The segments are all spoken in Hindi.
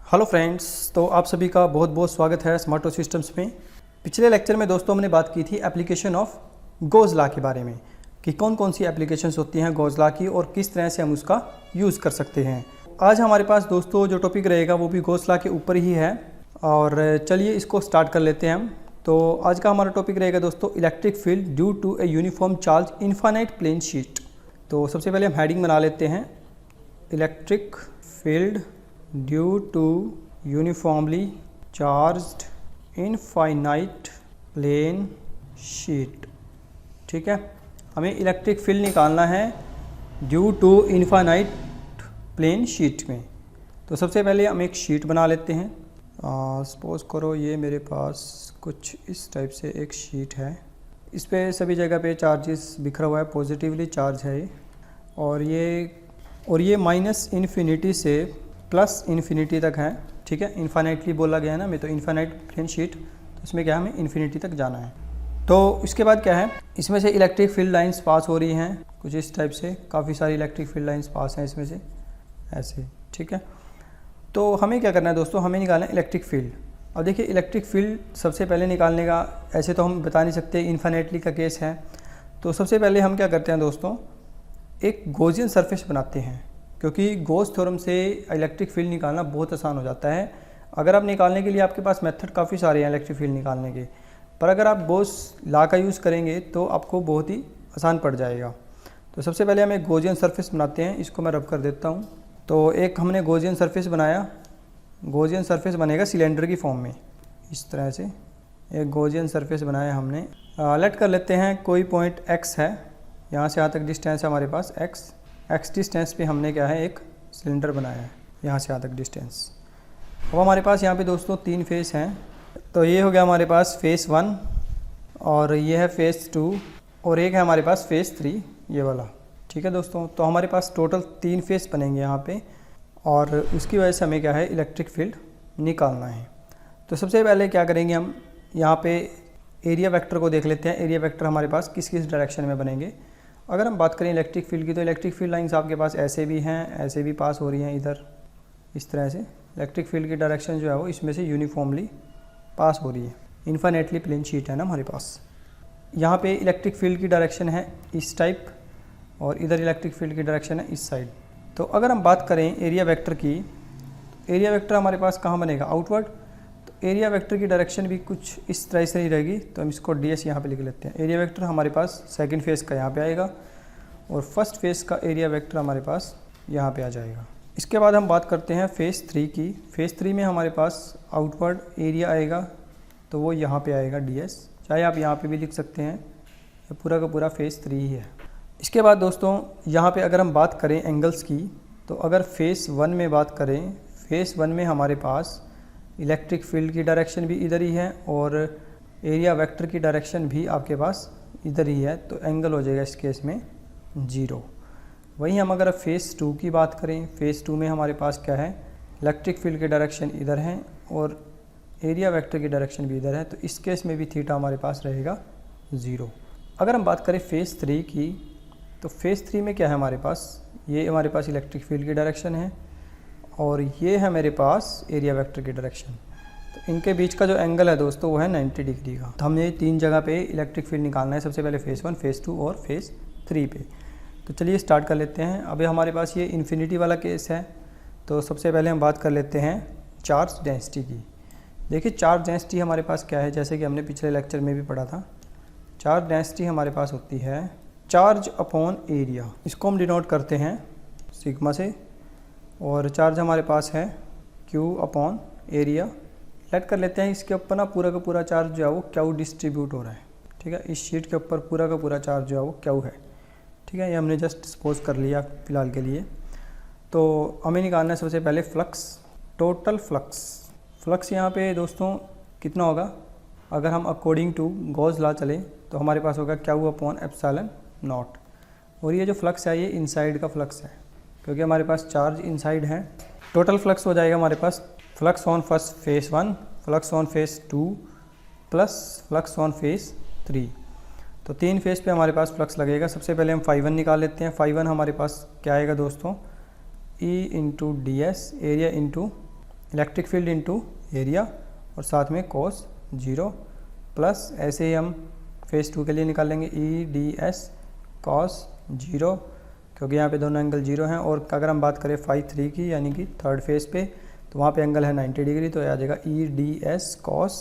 हेलो फ्रेंड्स, तो आप सभी का बहुत बहुत स्वागत है स्मार्टो सिस्टम्स में। पिछले लेक्चर में दोस्तों हमने बात की थी एप्लीकेशन ऑफ गोज़ लॉ के बारे में कि कौन कौन सी एप्लीकेशंस होती हैं गोज़ लॉ की और किस तरह से हम उसका यूज़ कर सकते हैं। आज हमारे पास दोस्तों जो टॉपिक रहेगा वो भी गोज़ लॉ के ऊपर ही है और चलिए इसको स्टार्ट कर लेते हैं हम। तो आज का हमारा टॉपिक रहेगा दोस्तों electric field due to a uniform charge infinite plane sheet. तो सबसे पहले हम हेडिंग बना लेते हैं, electric field due to uniformly charged infinite plane sheet. ठीक है, हमें इलेक्ट्रिक फील्ड निकालना है due to infinite plane sheet में। तो सबसे पहले हम एक शीट बना लेते हैं। सपोज करो ये मेरे पास कुछ इस टाइप से एक शीट है, इस पे सभी जगह पे चार्जेस बिखरा हुआ है, पॉजिटिवली चार्ज है और ये माइनस इन्फिनिटी से प्लस इन्फिनिटी तक है। ठीक है, इन्फाइनाइटली बोला गया है ना, मैं तो इन्फाइनाइट प्लेन शीट, तो इसमें क्या है हमें इन्फिनिटी तक जाना है। तो इसके बाद क्या है, इसमें से इलेक्ट्रिक फील्ड लाइंस पास हो रही हैं कुछ इस टाइप से, काफ़ी सारी इलेक्ट्रिक फील्ड लाइंस पास हैं इसमें से ऐसे। ठीक है, तो हमें क्या करना है दोस्तों, हमें निकालना है इलेक्ट्रिक फील्ड। अब देखिए इलेक्ट्रिक फील्ड सबसे पहले निकालने का ऐसे तो हम बता नहीं सकते, इन्फाइनाइटली का केस है। तो सबसे पहले हम क्या करते हैं दोस्तों, एक गॉसियन सरफेस बनाते हैं, क्योंकि गॉस थ्योरम से इलेक्ट्रिक फील्ड निकालना बहुत आसान हो जाता है। अगर आप निकालने के लिए आपके पास मेथड काफ़ी सारे हैं इलेक्ट्रिक फील्ड निकालने के, पर अगर आप गॉस लॉ का यूज़ करेंगे तो आपको बहुत ही आसान पड़ जाएगा। तो सबसे पहले हम एक गॉसियन सरफेस बनाते हैं, इसको मैं रब कर देता हूँ। तो एक हमने गॉसियन सरफेस बनाया, गॉसियन सरफेस बनेगा सिलेंडर की फॉर्म में इस तरह से। एक गॉसियन सरफेस बनाया हमने, लेट कर लेते हैं कोई पॉइंट x है, यहाँ से यहाँ तक डिस्टेंस है हमारे पास x डिस्टेंस पे हमने क्या है एक सिलेंडर बनाया है, यहाँ से यहाँ तक डिस्टेंस। अब हमारे पास यहाँ पे दोस्तों 3 फेस हैं, तो ये हो गया हमारे पास फेस 1 और ये है फेस 2 और एक है हमारे पास फेस 3 ये वाला। ठीक है दोस्तों, तो हमारे पास टोटल 3 फेस बनेंगे यहाँ पे और उसकी वजह से हमें क्या है इलेक्ट्रिक फील्ड निकालना है। तो सबसे पहले क्या करेंगे, हम यहाँ पे एरिया वेक्टर को देख लेते हैं। एरिया वेक्टर हमारे पास किस किस डायरेक्शन में बनेंगे। अगर हम बात करें इलेक्ट्रिक फील्ड की, तो इलेक्ट्रिक फील्ड लाइंस आपके पास ऐसे भी हैं, ऐसे भी पास हो रही हैं इधर इस तरह से। इलेक्ट्रिक फील्ड की डायरेक्शन जो है वो इसमें से यूनिफॉर्मली पास हो रही है, इनफाइनाइटली प्लेन शीट है ना हमारे पास। यहाँ पे इलेक्ट्रिक फील्ड की डायरेक्शन है इस टाइप और इधर इलेक्ट्रिक फील्ड की डायरेक्शन है इस साइड। तो अगर हम बात करें एरिया वेक्टर की, एरिया वेक्टर हमारे पास कहाँ बनेगा, आउटवर्ड। तो एरिया वेक्टर की डायरेक्शन भी कुछ इस तरह से ही रहेगी, तो हम इसको ds यहाँ पे लिख लेते हैं। एरिया वेक्टर हमारे पास सेकंड फेस का यहाँ पे आएगा और फर्स्ट फेस का एरिया वेक्टर हमारे पास यहाँ पे आ जाएगा। इसके बाद हम बात करते हैं फेस 3 की। फेस 3 में हमारे पास आउटवर्ड एरिया आएगा, तो वो यहाँ पे आएगा ds, चाहे आप यहाँ पे भी लिख सकते हैं, ये पूरा का पूरा फेस 3 ही है। इसके बाद दोस्तों यहाँ पे अगर हम बात करें एंगल्स की, तो अगर फेस 1 में बात करें, फेस 1 में हमारे पास इलेक्ट्रिक फील्ड की डायरेक्शन भी इधर ही है और एरिया वेक्टर की डायरेक्शन भी आपके पास इधर ही है, तो एंगल हो जाएगा इस केस में 0। वहीं हम अगर फेस 2 की बात करें, फेस 2 में हमारे पास क्या है, इलेक्ट्रिक फील्ड की डायरेक्शन इधर है और एरिया वेक्टर की डायरेक्शन भी इधर है, तो इस केस में भी थीटा हमारे पास रहेगा 0। अगर हम बात करें फेस 3 की, तो फेस 3 में क्या है हमारे पास, ये हमारे पास इलेक्ट्रिक फील्ड की डायरेक्शन है और ये है मेरे पास एरिया वेक्टर की डायरेक्शन। तो इनके बीच का जो एंगल है दोस्तों वो है 90 डिग्री का। तो हमने 3 जगह पे इलेक्ट्रिक फील्ड निकालना है, सबसे पहले फेस 1, फेस 2 और फेस 3 पे। तो चलिए स्टार्ट कर लेते हैं। अभी हमारे पास ये इन्फिनिटी वाला केस है, तो सबसे पहले हम बात कर लेते हैं चार्ज डेंसिटी की। देखिए चार्ज डेंसिटी हमारे पास क्या है, जैसे कि हमने पिछले लेक्चर में भी पढ़ा था, चार्ज डेंसिटी हमारे पास होती है चार्ज अपॉन एरिया। इसको हम डिनोट करते हैं सिग्मा से, और चार्ज हमारे पास है Q अपॉन एरिया। लेट कर लेते हैं इसके ऊपर ना पूरा का पूरा चार्ज जो है वो Q डिस्ट्रीब्यूट हो रहा है। ठीक है, इस शीट के ऊपर पूरा का पूरा चार्ज जो है वो Q है। ठीक है, ये हमने जस्ट सपोज कर लिया फिलहाल के लिए। तो हमें निकालना है सबसे पहले फ्लक्स, टोटल फ्लक्स यहाँ पे दोस्तों कितना होगा, अगर हम अकॉर्डिंग टू गॉस लॉ चलें तो हमारे पास होगा Q अपॉन एप्सिलॉन नॉट। और ये जो फ्लक्स है ये इनसाइड का फ्लक्स है, क्योंकि हमारे पास चार्ज इनसाइड है। टोटल फ्लक्स हो जाएगा हमारे पास flux on first face 1, flux on face 2 plus flux on face 3। तो 3 फेस पे हमारे पास फ्लक्स लगेगा। सबसे पहले हम φ1 निकाल लेते हैं। φ1 हमारे पास क्या आएगा दोस्तों, E into D S, area into electric field into area और साथ में cos 0 प्लस ऐसे ही हम फेज़ 2 के लिए निकालेंगे EDS cos 0, क्योंकि यहाँ पे दोनों एंगल 0 हैं। और अगर हम बात करें फाई 3 की यानी कि थर्ड फेज़ पे, तो वहाँ पे एंगल है 90 डिग्री, तो आ जाएगा EDS cos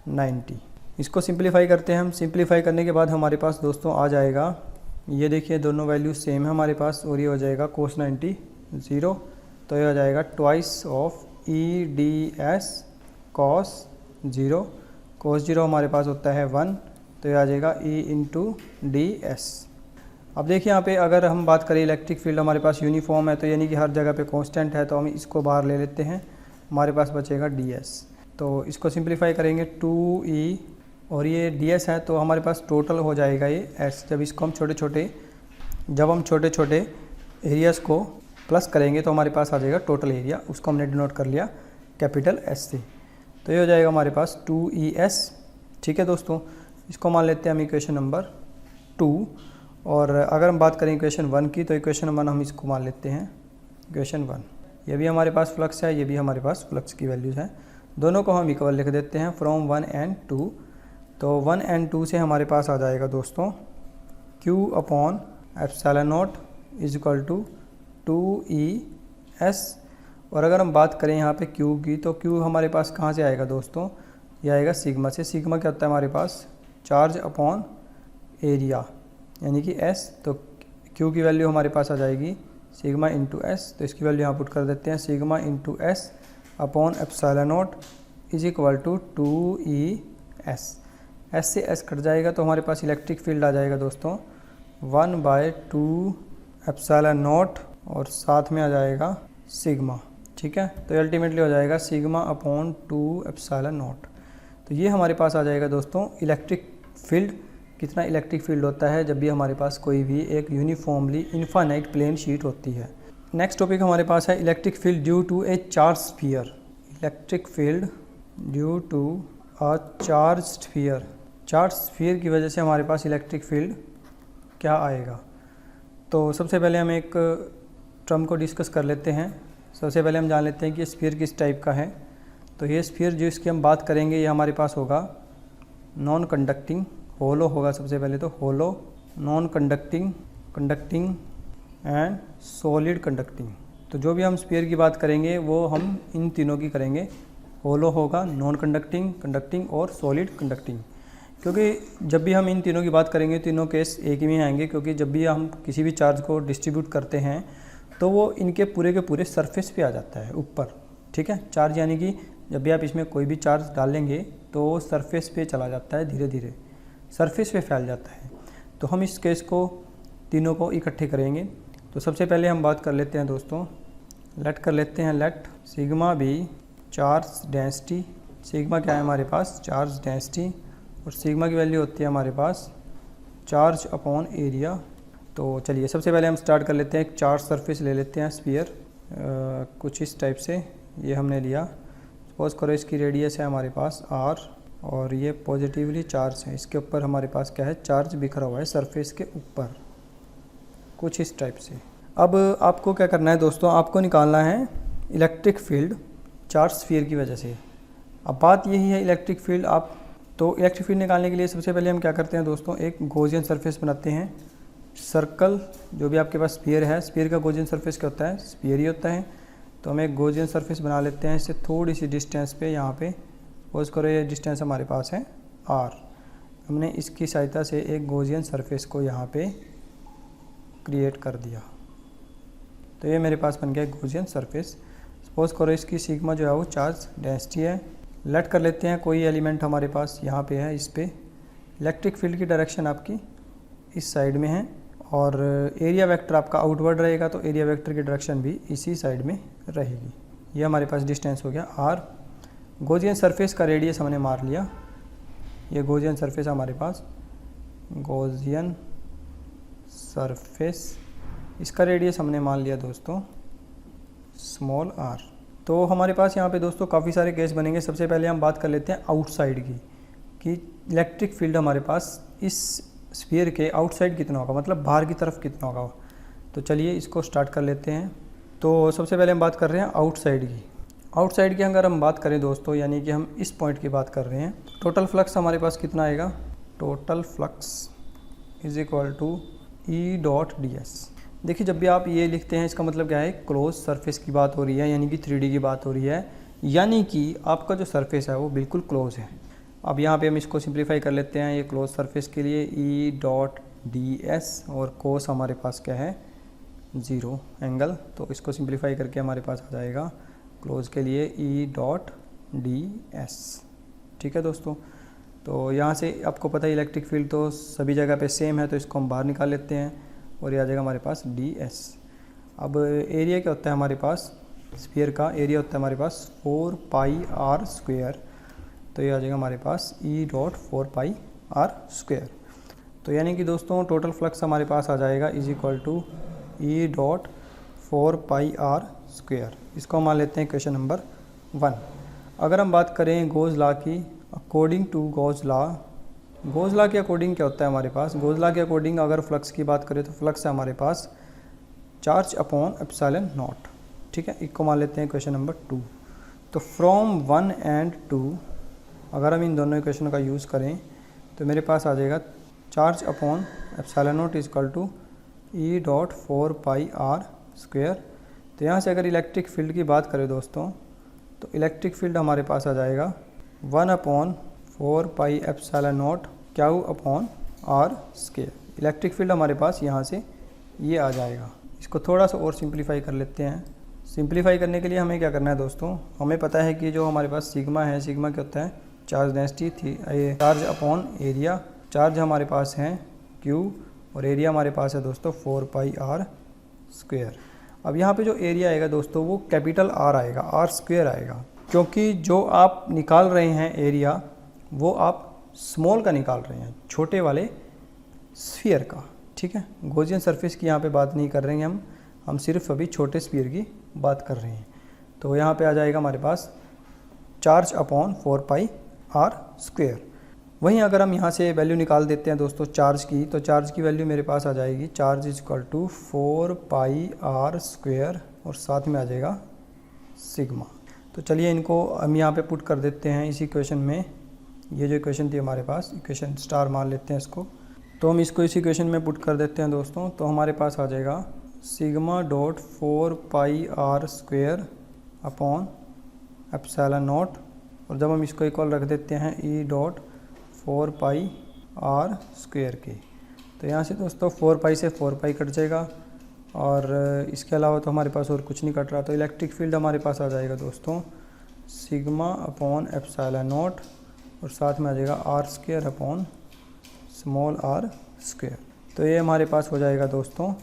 90। इसको सिंप्लीफाई करते हैं हम। सिंप्लीफाई करने के बाद हमारे पास दोस्तों आ जाएगा, ये देखिए दोनों वैल्यू सेम है हमारे पास, और ये हो जाएगा cos 90 0, तो ये हो जाएगा twice of EDS cos 0। cos 0 हमारे पास होता है 1, तो ये आ जाएगा E इंटू DS। अब देखिए यहाँ पे अगर हम बात करें इलेक्ट्रिक फील्ड हमारे पास यूनिफॉर्म है, तो यानी कि हर जगह पे कांस्टेंट है, तो हम इसको बाहर ले लेते हैं, हमारे पास बचेगा DS। तो इसको सिंप्लीफाई करेंगे 2E और ये DS है, तो हमारे पास टोटल हो जाएगा ये S। जब हम छोटे छोटे एरियाज़ को प्लस करेंगे तो हमारे पास आ जाएगा टोटल एरिया, उसको हमने डिनोट कर लिया कैपिटल S से। तो ये हो जाएगा हमारे पास 2ES। ठीक है दोस्तों, इसको मान लेते हैं हम इक्वेशन नंबर 2। और अगर हम बात करें इक्वेशन 1 की, तो इक्वेशन 1 हम इसको मान लेते हैं इक्वेशन 1। ये भी हमारे पास फ्लक्स है, ये भी हमारे पास फ्लक्स की वैल्यूज़ हैं, दोनों को हम इक्वल लिख देते हैं फ्रॉम 1 एंड 2। तो 1 एंड 2 से हमारे पास आ जाएगा दोस्तों Q upon epsilon naught is equal to 2ES। और अगर हम बात करें यहाँ पे Q की, तो Q हमारे पास कहाँ से आएगा दोस्तों, ये आएगा सिग्मा से। सिग्मा क्या होता है हमारे पास, चार्ज अपॉन एरिया यानी कि S। तो Q की वैल्यू हमारे पास आ जाएगी सिग्मा इंटू S, तो इसकी वैल्यू यहाँ पुट कर देते हैं, sigma into S upon epsilon naught is equal to 2ES। S से S कट जाएगा, तो हमारे पास इलेक्ट्रिक फील्ड आ जाएगा दोस्तों 1/2 एप्सिलॉन नॉट और साथ में आ जाएगा सिग्मा। ठीक है, तो अल्टीमेटली हो जाएगा सिग्मा अपॉन 2 एप्सिलॉन नॉट। तो ये हमारे पास आ जाएगा दोस्तों इलेक्ट्रिक फील्ड। कितना इलेक्ट्रिक फील्ड होता है जब भी हमारे पास कोई भी एक यूनिफॉर्मली इनफाइनाइट प्लेन शीट होती है। नेक्स्ट टॉपिक हमारे पास है electric field due to a charge sphere. Electric field due to a charge sphere. Charge sphere की वजह से हमारे पास इलेक्ट्रिक फील्ड क्या आएगा। तो सबसे पहले हम एक टर्म को डिस्कस कर लेते हैं। सबसे पहले हम जान लेते हैं कि स्फीयर किस टाइप का है। तो ये स्फीयर जो इसकी हम बात करेंगे, ये हमारे पास होगा नॉन कंडक्टिंग, होलो होगा सबसे पहले, तो hollow, non conducting, conducting and solid conducting. तो जो भी हम स्फीयर की बात करेंगे वो हम इन तीनों की करेंगे। होलो होगा, नॉन कंडक्टिंग, कंडक्टिंग और सॉलिड कंडक्टिंग। क्योंकि जब भी हम इन तीनों की बात करेंगे तीनों केस एक ही में आएंगे, क्योंकि जब भी हम किसी भी चार्ज को डिस्ट्रीब्यूट करते हैं तो वो इनके पूरे के पूरे सरफेस पे आ जाता है ऊपर। ठीक है, चार्ज यानी कि जब भी आप इसमें कोई भी चार्ज डालेंगे तो वो सरफेस पे चला जाता है, धीरे धीरे सरफेस पे फैल जाता है। तो हम इस केस को तीनों को इकट्ठे करेंगे। तो सबसे पहले हम बात कर लेते हैं दोस्तों, लेट कर लेते हैं, लेट सिग्मा भी चार्ज डेंसिटी। सिग्मा क्या है हमारे पास, चार्ज डेंसिटी, और सिग्मा की वैल्यू होती है हमारे पास चार्ज अपॉन एरिया। तो चलिए सबसे पहले हम स्टार्ट कर लेते हैं, एक चार्ज सरफेस ले लेते हैं स्फीयर, कुछ इस टाइप से ये हमने लिया। सपोज करो इसकी रेडियस है हमारे पास r और ये पॉजिटिवली चार्ज है, इसके ऊपर हमारे पास क्या है, चार्ज बिखरा हुआ है सरफेस के ऊपर, कुछ इस टाइप से। अब आपको क्या करना है दोस्तों, आपको निकालना है इलेक्ट्रिक फील्ड चार्ज स्फीयर की वजह से। अब बात यही है इलेक्ट्रिक फील्ड, आप तो इलेक्ट्रिक फील्ड निकालने के लिए सबसे पहले हम क्या करते हैं दोस्तों, एक गॉसियन सरफेस बनाते हैं। सर्कल जो भी आपके पास स्फीयर है, स्फीयर का गॉसियन सरफेस क्या होता है, स्फीयर ही होता है। तो हम एक गॉसियन सरफेस बना लेते हैं, इससे थोड़ी सी डिस्टेंस पे, यहाँ पे सपोज करो ये डिस्टेंस हमारे पास है r। हमने इसकी सहायता से एक गॉसियन सरफेस को यहाँ पे क्रिएट कर दिया, तो ये मेरे पास बन गया गॉसियन सरफेस। सपोज करो इसकी सिग्मा जो है वो चार्ज डेंसिटी है। लेट कर लेते हैं कोई एलिमेंट हमारे पास यहाँ पे है, इस पे इलेक्ट्रिक फील्ड की डायरेक्शन आपकी इस साइड में है और एरिया वेक्टर आपका आउटवर्ड रहेगा, तो एरिया वेक्टर की डायरेक्शन भी इसी साइड में रहेगी। ये हमारे पास डिस्टेंस हो गया r। गॉसियन सरफेस का रेडियस हमने मार लिया, ये गॉसियन सरफेस हमारे पास, गॉसियन सरफेस, इसका रेडियस हमने मान लिया दोस्तों स्मॉल r। तो हमारे पास यहाँ पे दोस्तों काफ़ी सारे केस बनेंगे। सबसे पहले हम बात कर लेते हैं आउटसाइड की, कि इलेक्ट्रिक फील्ड हमारे पास इस स्फीयर के आउटसाइड कितना होगा, मतलब बाहर की तरफ कितना होगा। तो चलिए इसको स्टार्ट कर लेते हैं। तो सबसे पहले हम बात कर रहे हैं आउटसाइड की। आउटसाइड की अगर हम बात करें दोस्तों, यानी कि हम इस पॉइंट की बात कर रहे हैं, टोटल फ्लक्स हमारे पास कितना आएगा, total flux is equal to E dot D S. देखिए जब भी आप ये लिखते हैं इसका मतलब क्या है, क्लोज सरफेस की बात हो रही है, यानी कि 3D की बात हो रही है, यानी कि आपका जो सरफेस है वो बिल्कुल क्लोज है। अब यहाँ पे हम इसको सिंप्लीफाई कर लेते हैं, ये क्लोज सरफेस के लिए ई डॉट डी एस और कोस हमारे पास क्या है 0 एंगल, तो इसको सिंप्लीफाई करके हमारे पास आ जाएगा क्लोज के लिए ई डॉट डी एस। ठीक है दोस्तों, तो यहाँ से आपको पता है इलेक्ट्रिक फील्ड तो सभी जगह पे सेम है, तो इसको हम बाहर निकाल लेते हैं और ये आ जाएगा हमारे पास डी एस। अब एरिया क्या होता है हमारे पास, स्फीयर का एरिया होता है हमारे पास 4 पाई आर स्क्वायर, तो ये आ जाएगा हमारे पास E dot 4 pi are square. तो यानी कि दोस्तों टोटल फ्लक्स हमारे पास आ जाएगा is equal to E dot 4 pi are square. इसको हम मान लेते हैं क्वेश्चन नंबर 1। अगर हम बात करें गोज लॉ की, अकॉर्डिंग टू गोज लॉ के अकॉर्डिंग क्या होता है हमारे पास, गोज लॉ के अकॉर्डिंग अगर फ्लक्स की बात करें तो फ्लक्स है हमारे पास चार्ज अपॉन एप्सिलॉन नॉट। ठीक है, इसको मान लेते हैं क्वेश्चन नंबर 2। तो फ्रॉम 1 एंड 2 अगर हम इन दोनों इक्वेशन का यूज़ करें तो मेरे पास आ जाएगा charge upon epsilon naught is equal to E dot 4 pi are square. तो यहाँ से अगर इलेक्ट्रिक फील्ड की बात करें दोस्तों, तो इलेक्ट्रिक फील्ड हमारे पास आ जाएगा 1 upon 4 pi epsilon naught Q upon R square. Electric field हमारे पास यहाँ से ये आ जाएगा। इसको थोड़ा सा और सिंप्लीफाई कर लेते हैं। सिंप्लीफाई करने के लिए हमें क्या करना है दोस्तों, हमें पता है कि जो हमारे पास सिग्मा है, सिग्मा क्या होता है चार्ज डेंसिटी थी, चार्ज अपॉन एरिया। चार्ज हमारे पास है क्यू और एरिया हमारे पास है दोस्तों 4 पाई आर स्क्वायर। अब यहाँ पे जो एरिया आएगा दोस्तों वो कैपिटल आर आएगा, आर स्क्वायर आएगा, क्योंकि जो आप निकाल रहे हैं एरिया वो आप स्मॉल का निकाल रहे हैं, छोटे वाले स्फीयर का। ठीक है, गॉसियन सरफेस की यहाँ पे बात नहीं कर रहे हैं हम सिर्फ अभी छोटे स्फीयर की बात कर रहे हैं। तो यहाँ पे आ जाएगा हमारे पास charge upon 4 pi are square. वहीं अगर हम यहाँ से वैल्यू निकाल देते हैं दोस्तों चार्ज की, तो चार्ज की वैल्यू मेरे पास आ जाएगी charge is equal to 4 pi are square और साथ में आ जाएगा सिग्मा। तो चलिए इनको हम यहाँ पे पुट कर देते हैं इसी इक्वेशन में। ये जो इक्वेशन थी हमारे पास, इक्वेशन स्टार मान लेते हैं इसको, तो हम इसको इसी इक्वेशन में पुट कर देते हैं दोस्तों। तो हमारे पास आ जाएगा sigma dot 4 pi are square upon epsilon naught, और जब हम इसको इक्वल रख देते हैं E dot 4 pi are square के, तो यहाँ से दोस्तों 4 पाई से 4 पाई कट जाएगा और इसके अलावा तो हमारे पास और कुछ नहीं कट रहा। तो इलेक्ट्रिक फील्ड हमारे पास आ जाएगा दोस्तों सिग्मा अपॉन एप्सिलॉन नॉट और साथ में आ जाएगा R square upon small r square. तो ये हमारे पास हो जाएगा दोस्तों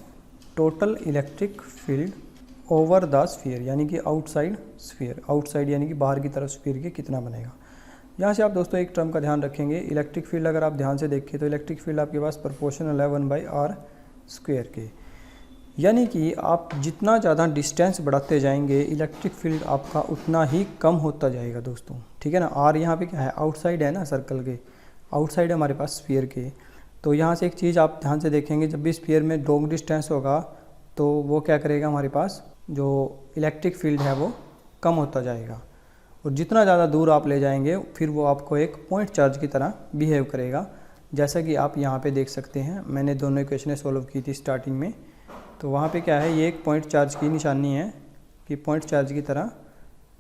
total electric field over the sphere, यानी कि आउटसाइड स्फीयर, आउटसाइड यानी कि बाहर की तरफ स्फीयर के कितना बनेगा। यहाँ से आप दोस्तों एक टर्म का ध्यान रखेंगे, इलेक्ट्रिक फील्ड अगर आप ध्यान से देखें तो इलेक्ट्रिक फील्ड आपके पास प्रोपोर्शनल है 1 बाई आर स्क्वायर के, यानी कि आप जितना ज़्यादा डिस्टेंस बढ़ाते जाएंगे इलेक्ट्रिक फील्ड आपका उतना ही कम होता जाएगा दोस्तों। ठीक है ना, आर यहाँ पे क्या है, आउटसाइड है ना, सर्कल के आउटसाइड है हमारे पास स्फीयर के। तो यहाँ से एक चीज़ आप ध्यान से देखेंगे, जब भी स्फीयर में लॉन्ग डिस्टेंस होगा तो वो क्या करेगा, हमारे पास जो इलेक्ट्रिक फील्ड है वो कम होता जाएगा, और जितना ज़्यादा दूर आप ले जाएंगे फिर वो आपको एक पॉइंट चार्ज की तरह बिहेव करेगा, जैसा कि आप यहाँ पे देख सकते हैं। मैंने दोनों इक्वेशनें सॉल्व की थी स्टार्टिंग में, तो वहाँ पे क्या है, ये एक पॉइंट चार्ज की निशानी है कि पॉइंट चार्ज की तरह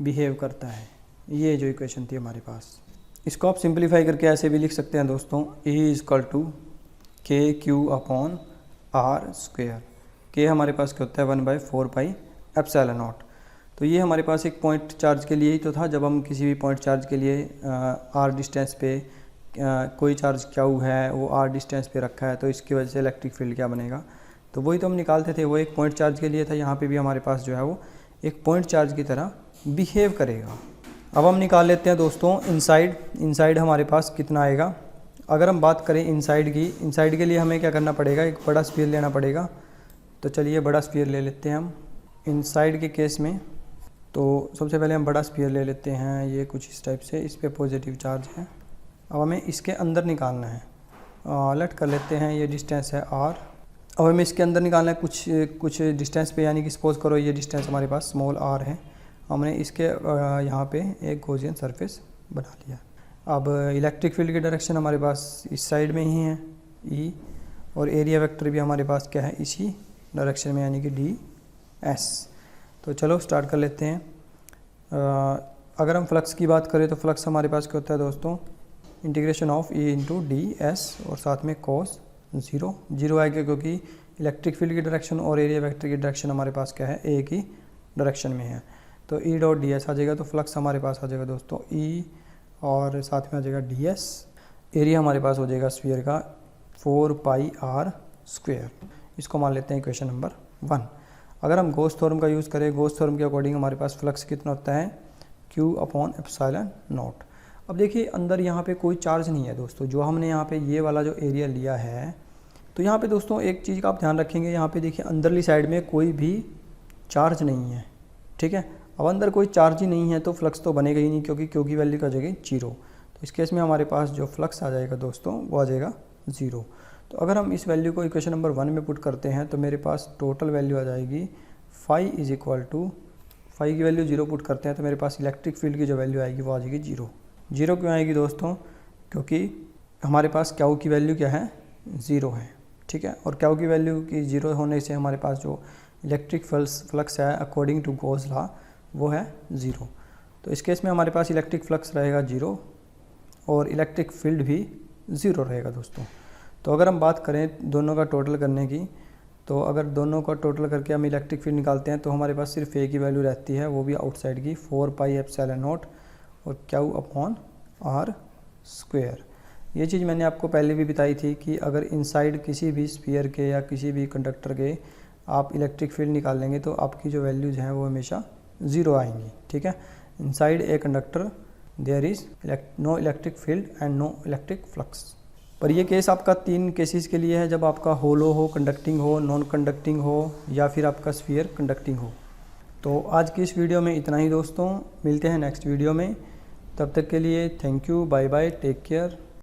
बिहेव करता है। ये जो इक्वेशन थी हमारे पास, इसको आप सिंप्लीफाई करके ऐसे भी लिख सकते हैं दोस्तों, E इज इक्वल टू के क्यू अपॉन आर स्क्वायर। के हमारे पास क्या होता है 1 बाई 4 पाई एप्सिलॉन नॉट। तो ये हमारे पास एक पॉइंट चार्ज के लिए ही तो था, जब हम किसी भी पॉइंट चार्ज के लिए आर डिस्टेंस पे कोई चार्ज क्यू है वो आर डिस्टेंस पे रखा है, तो इसकी वजह से इलेक्ट्रिक फील्ड क्या बनेगा, तो वही तो हम निकालते थे, वो एक पॉइंट चार्ज के लिए था। यहाँ पे भी हमारे पास जो है वो एक पॉइंट चार्ज की तरह बिहेव करेगा। अब हम निकाल लेते हैं दोस्तों इनसाइड हमारे पास कितना आएगा। अगर हम बात करें इनसाइड की, इनसाइड के लिए हमें क्या करना पड़ेगा, एक बड़ा स्फीयर लेना पड़ेगा। तो चलिए बड़ा स्फीयर ले लेते हैं हम इनसाइड के केस में। तो सबसे पहले हम बड़ा स्फीयर ले लेते हैं, ये कुछ इस टाइप से, इस पे पॉजिटिव चार्ज है। अब हमें इसके अंदर निकालना है, लेट कर लेते हैं, ये डिस्टेंस है r। अब हमें इसके अंदर निकालना है कुछ डिस्टेंस पे, यानी कि सपोज करो ये डिस्टेंस हमारे पास स्मॉल r है। हमने इसके यहाँ पे एक गॉसियन सरफेस बना लिया। अब इलेक्ट्रिक फील्ड की डायरेक्शन हमारे पास इस साइड में ही है ई, और एरिया वेक्टर भी हमारे पास क्या है इसी डायरेक्शन में यानी कि डी एस। तो चलो स्टार्ट कर लेते हैं। अगर हम फ्लक्स की बात करें तो फ्लक्स हमारे पास क्या होता है दोस्तों, integration of E into D S और साथ में कॉस जीरो आएगा, क्योंकि इलेक्ट्रिक फील्ड की डायरेक्शन और एरिया वेक्टर की डायरेक्शन हमारे पास क्या है एक ही डायरेक्शन में है। तो ई डॉट डी एस आ जाएगा, तो फ्लक्स हमारे पास आ जाएगा दोस्तों ई और साथ में आ जाएगा डी एस। एरिया हमारे पास हो जाएगा स्फीयर का 4 पाई आर स्क्वेयर। इसको मान लेते हैं इक्वेशन नंबर 1। अगर हम गॉस थ्योरम का यूज़ करें, गॉस थ्योरम के अकॉर्डिंग हमारे पास फ्लक्स कितना होता है Q अपॉन एप्सिलॉन नॉट। अब देखिए अंदर यहाँ पे कोई चार्ज नहीं है दोस्तों, जो हमने यहाँ पे ये वाला जो एरिया लिया है, तो यहाँ पे दोस्तों एक चीज़ का आप ध्यान रखेंगे, यहाँ पे देखिए अंदरली साइड में कोई भी चार्ज नहीं है, ठीक है। अब अंदर कोई चार्ज ही नहीं है तो फ्लक्स तो बनेगा ही नहीं, क्योंकि Q की वैल्यू का जगह 0। तो इस केस में हमारे पास जो फ्लक्स आ जाएगा दोस्तों वो आ जाएगा 0। तो अगर हम इस वैल्यू को इक्वेशन नंबर 1 में पुट करते हैं तो मेरे पास टोटल वैल्यू आ जाएगी phi is equal to, phi की वैल्यू 0 पुट करते हैं तो मेरे पास इलेक्ट्रिक फील्ड की जो वैल्यू आएगी वो आ जाएगी 0। 0 क्यों आएगी दोस्तों, क्योंकि हमारे पास क्यू की वैल्यू क्या है 0 है, ठीक है। और क्यू की वैल्यू की 0 होने से हमारे पास जो इलेक्ट्रिक फ्लक्स है अकॉर्डिंग टू गॉस लॉ वो है 0। तो इस केस में हमारे पास इलेक्ट्रिक फ्लक्स रहेगा 0 और इलेक्ट्रिक फील्ड भी 0 रहेगा दोस्तों। तो अगर हम बात करें दोनों का टोटल करने की, तो अगर दोनों का टोटल करके हम इलेक्ट्रिक फील्ड निकालते हैं तो हमारे पास सिर्फ एक ही वैल्यू रहती है, वो भी आउटसाइड की 4 पाई एप्सिलॉन नॉट और Q अपॉन आर स्क्वेयर। ये चीज़ मैंने आपको पहले भी बताई थी कि अगर इनसाइड किसी भी स्फीयर के या किसी भी कंडक्टर के आप इलेक्ट्रिक फील्ड निकाल लेंगे तो आपकी जो वैल्यूज़ हैं वो हमेशा 0 आएंगी, ठीक है। Inside a conductor there is no electric field and no electric flux. पर ये केस आपका 3 केसेस के लिए है, जब आपका होलो हो, कंडक्टिंग हो, नॉन कंडक्टिंग हो या फिर आपका स्फीयर कंडक्टिंग हो। तो आज की इस वीडियो में इतना ही दोस्तों, मिलते हैं नेक्स्ट वीडियो में। तब तक के लिए thank you, bye bye, take care.